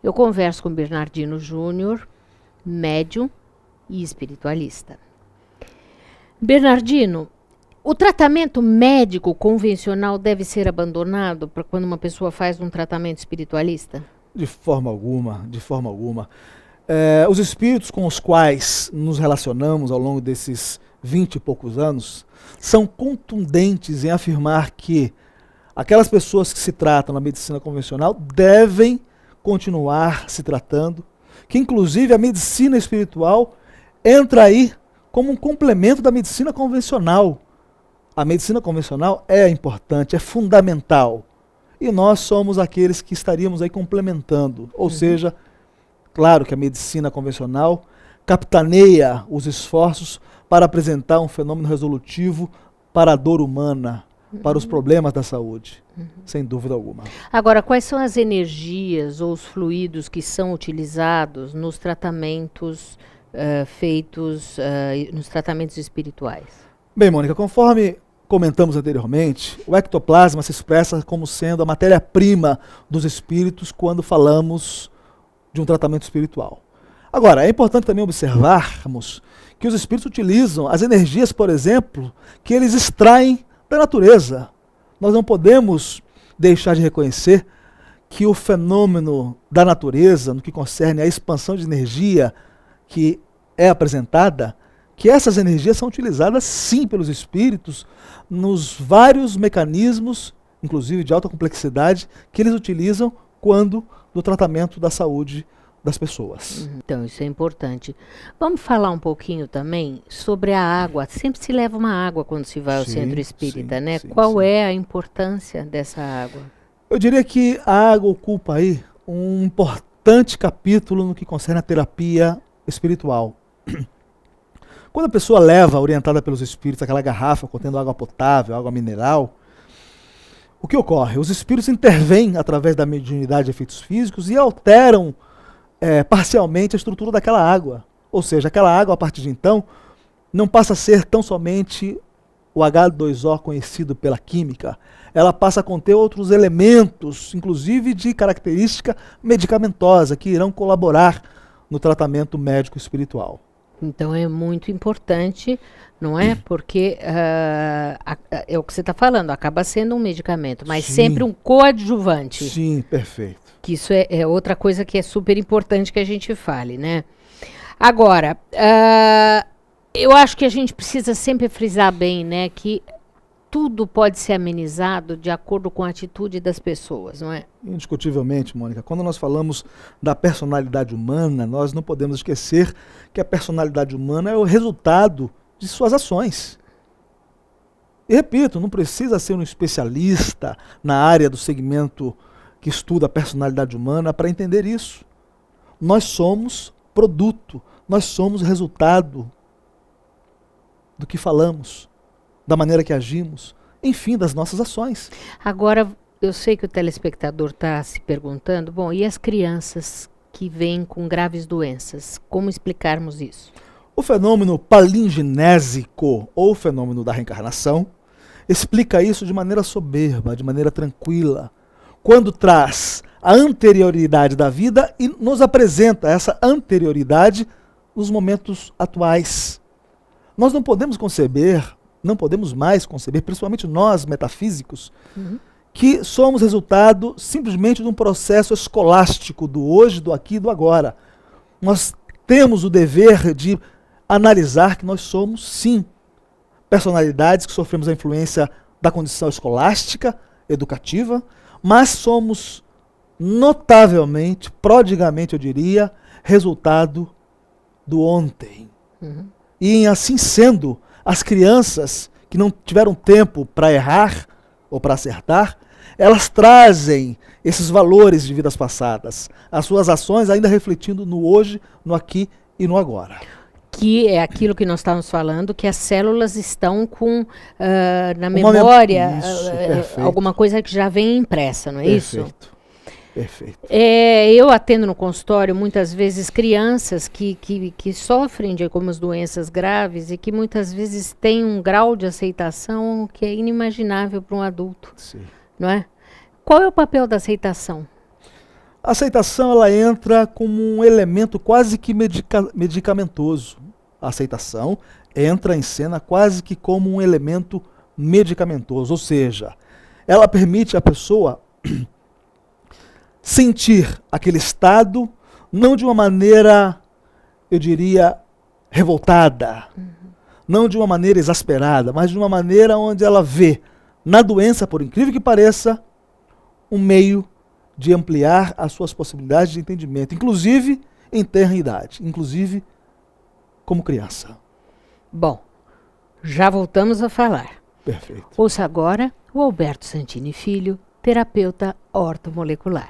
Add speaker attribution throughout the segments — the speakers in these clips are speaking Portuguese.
Speaker 1: Eu converso com Bernardino Júnior, médium e espiritualista. Bernardino, o tratamento médico convencional deve ser abandonado para quando uma pessoa faz um tratamento espiritualista?
Speaker 2: De forma alguma, de forma alguma. Os espíritos com os quais nos relacionamos ao longo desses 20 e poucos anos são contundentes em afirmar que aquelas pessoas que se tratam na medicina convencional devem continuar se tratando, que inclusive a medicina espiritual entra aí como um complemento da medicina convencional. A medicina convencional é importante, é fundamental. E nós somos aqueles que estaríamos aí complementando. Ou seja, claro que a medicina convencional capitaneia os esforços para apresentar um fenômeno resolutivo para a dor humana, para os problemas da saúde, sem dúvida alguma.
Speaker 1: Agora, quais são as energias ou os fluidos que são utilizados nos tratamentos feitos nos tratamentos espirituais?
Speaker 2: Bem, Mônica, conforme comentamos anteriormente, o ectoplasma se expressa como sendo a matéria-prima dos espíritos quando falamos de um tratamento espiritual. Agora, é importante também observarmos que os espíritos utilizam as energias, por exemplo, que eles extraem da natureza. Nós não podemos deixar de reconhecer que o fenômeno da natureza, no que concerne à expansão de energia que é apresentada, que essas energias são utilizadas sim pelos espíritos nos vários mecanismos, inclusive de alta complexidade, que eles utilizam quando no tratamento da saúde das pessoas.
Speaker 1: Então, isso é importante. Vamos falar um pouquinho também sobre a água. Sempre se leva uma água quando se vai ao centro espírita, né? Qual é a importância dessa água?
Speaker 2: Eu diria que a água ocupa aí um importante capítulo no que concerne a terapia espiritual. Quando a pessoa leva, orientada pelos espíritos, aquela garrafa contendo água potável, água mineral, o que ocorre? Os espíritos intervêm através da mediunidade de efeitos físicos e alteram parcialmente a estrutura daquela água. Ou seja, aquela água, a partir de então, não passa a ser tão somente o H2O conhecido pela química. Ela passa a conter outros elementos, inclusive de característica medicamentosa, que irão colaborar no tratamento médico espiritual.
Speaker 1: Então é muito importante, não é? Porque é o que você está falando, acaba sendo um medicamento, mas sempre um coadjuvante.
Speaker 2: Sim, perfeito.
Speaker 1: Que isso é outra coisa que é super importante que a gente fale, né? Agora, eu acho que a gente precisa sempre frisar bem, né? Que tudo pode ser amenizado de acordo com a atitude das pessoas, não é?
Speaker 2: Indiscutivelmente, Mônica, quando nós falamos da personalidade humana, nós não podemos esquecer que a personalidade humana é o resultado de suas ações. E repito, não precisa ser um especialista na área do segmento que estuda a personalidade humana para entender isso. Nós somos produto, nós somos resultado do que falamos, da maneira que agimos, enfim, das nossas ações.
Speaker 1: Agora, eu sei que o telespectador está se perguntando, bom, e as crianças que vêm com graves doenças, como explicarmos isso?
Speaker 2: O fenômeno palingenésico, ou fenômeno da reencarnação, explica isso de maneira soberba, de maneira tranquila, quando traz a anterioridade da vida e nos apresenta essa anterioridade nos momentos atuais. Nós não podemos conceber, não podemos mais conceber, principalmente nós metafísicos, que somos resultado simplesmente de um processo escolástico do hoje, do aqui e do agora. Nós temos o dever de analisar que nós somos, sim, personalidades que sofremos a influência da condição escolástica, educativa, mas somos notavelmente, prodigamente, eu diria, resultado do ontem. E assim sendo, as crianças que não tiveram tempo para errar ou para acertar, elas trazem esses valores de vidas passadas, as suas ações ainda refletindo no hoje, no aqui e no agora.
Speaker 1: Que é aquilo que nós estávamos falando, que as células estão com, na memória, alguma coisa que já vem impressa, não é isso?
Speaker 2: Perfeito.
Speaker 1: Eu atendo no consultório muitas vezes crianças que sofrem de algumas doenças graves e que muitas vezes têm um grau de aceitação que é inimaginável para um adulto.
Speaker 2: Sim.
Speaker 1: Não é? Qual é o papel da aceitação?
Speaker 2: A aceitação ela entra como um elemento quase que medicamentoso. A aceitação entra em cena quase que como um elemento medicamentoso, ou seja, ela permite à pessoa sentir aquele estado não de uma maneira, eu diria, revoltada, não de uma maneira exasperada, mas de uma maneira onde ela vê na doença, por incrível que pareça, um meio de ampliar as suas possibilidades de entendimento, inclusive em tenra idade, inclusive como criança.
Speaker 1: Bom, já voltamos a falar.
Speaker 2: Perfeito.
Speaker 1: Ouça agora o Alberto Santini Filho, terapeuta ortomolecular.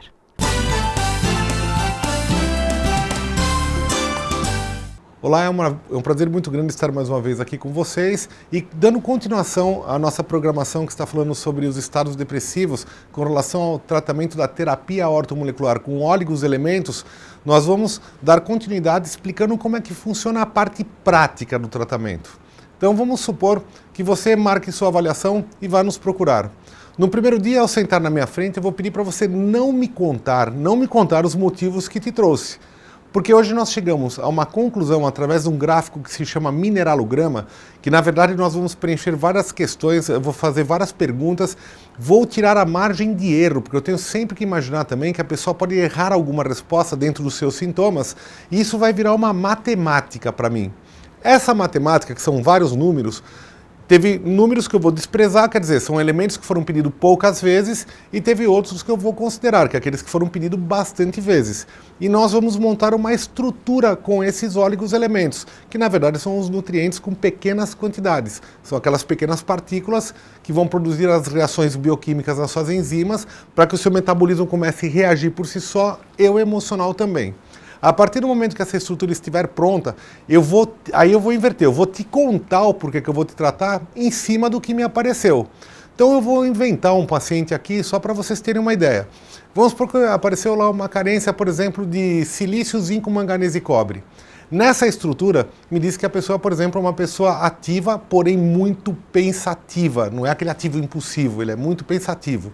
Speaker 3: Olá, é um prazer muito grande estar mais uma vez aqui com vocês e dando continuação à nossa programação que está falando sobre os estados depressivos com relação ao tratamento da terapia ortomolecular com oligos-elementos, nós vamos dar continuidade explicando como é que funciona a parte prática do tratamento. Então vamos supor que você marque sua avaliação e vá nos procurar. No primeiro dia, ao sentar na minha frente, eu vou pedir para você não me contar os motivos que te trouxe. Porque hoje nós chegamos a uma conclusão através de um gráfico que se chama mineralograma, que na verdade nós vamos preencher várias questões, eu vou fazer várias perguntas, vou tirar a margem de erro, porque eu tenho sempre que imaginar também que a pessoa pode errar alguma resposta dentro dos seus sintomas, e isso vai virar uma matemática para mim. Essa matemática, que são vários números, teve números que eu vou desprezar, quer dizer, são elementos que foram pedidos poucas vezes, e teve outros que eu vou considerar, que é aqueles que foram pedidos bastante vezes. E nós vamos montar uma estrutura com esses oligos-elementos, que na verdade são os nutrientes com pequenas quantidades. São aquelas pequenas partículas que vão produzir as reações bioquímicas nas suas enzimas, para que o seu metabolismo comece a reagir por si só, e o emocional também. A partir do momento que essa estrutura estiver pronta, eu vou inverter, eu vou te contar o porquê que eu vou te tratar em cima do que me apareceu. Então eu vou inventar um paciente aqui só para vocês terem uma ideia. Vamos supor que apareceu lá uma carência, por exemplo, de silício, zinco, manganês e cobre. Nessa estrutura, me diz que a pessoa, por exemplo, é uma pessoa ativa, porém muito pensativa. Não é aquele ativo impulsivo, ele é muito pensativo.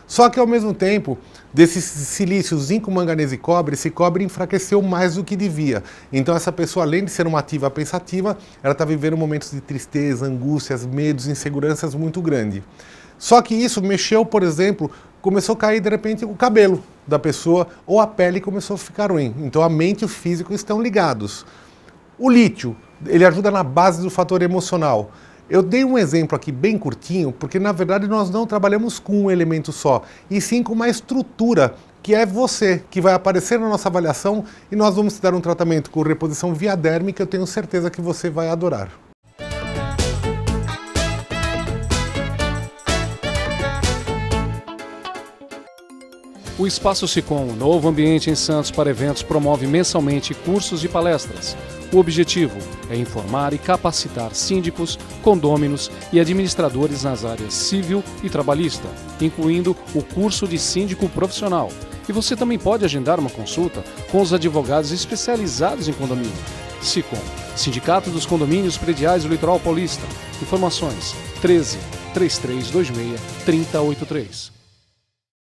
Speaker 3: Só que ao mesmo tempo, desses silícios, zinco, manganês e cobre, esse cobre enfraqueceu mais do que devia. Então essa pessoa, além de ser uma ativa pensativa, ela está vivendo momentos de tristeza, angústias, medos, inseguranças muito grandes. Só que isso mexeu, por exemplo, começou a cair de repente o cabelo da pessoa ou a pele começou a ficar ruim. Então a mente e o físico estão ligados. O lítio, ele ajuda na base do fator emocional. Eu dei um exemplo aqui bem curtinho, porque na verdade nós não trabalhamos com um elemento só, e sim com uma estrutura, que é você, que vai aparecer na nossa avaliação, e nós vamos te dar um tratamento com reposição via derme, que eu tenho certeza que você vai adorar.
Speaker 4: O Espaço Sicom, novo ambiente em Santos para eventos, promove mensalmente cursos e palestras. O objetivo é informar e capacitar síndicos, condôminos e administradores nas áreas civil e trabalhista, incluindo o curso de síndico profissional. E você também pode agendar uma consulta com os advogados especializados em condomínio. Sicom, Sindicato dos Condomínios Prediais do Litoral Paulista. Informações 13 3326 3083.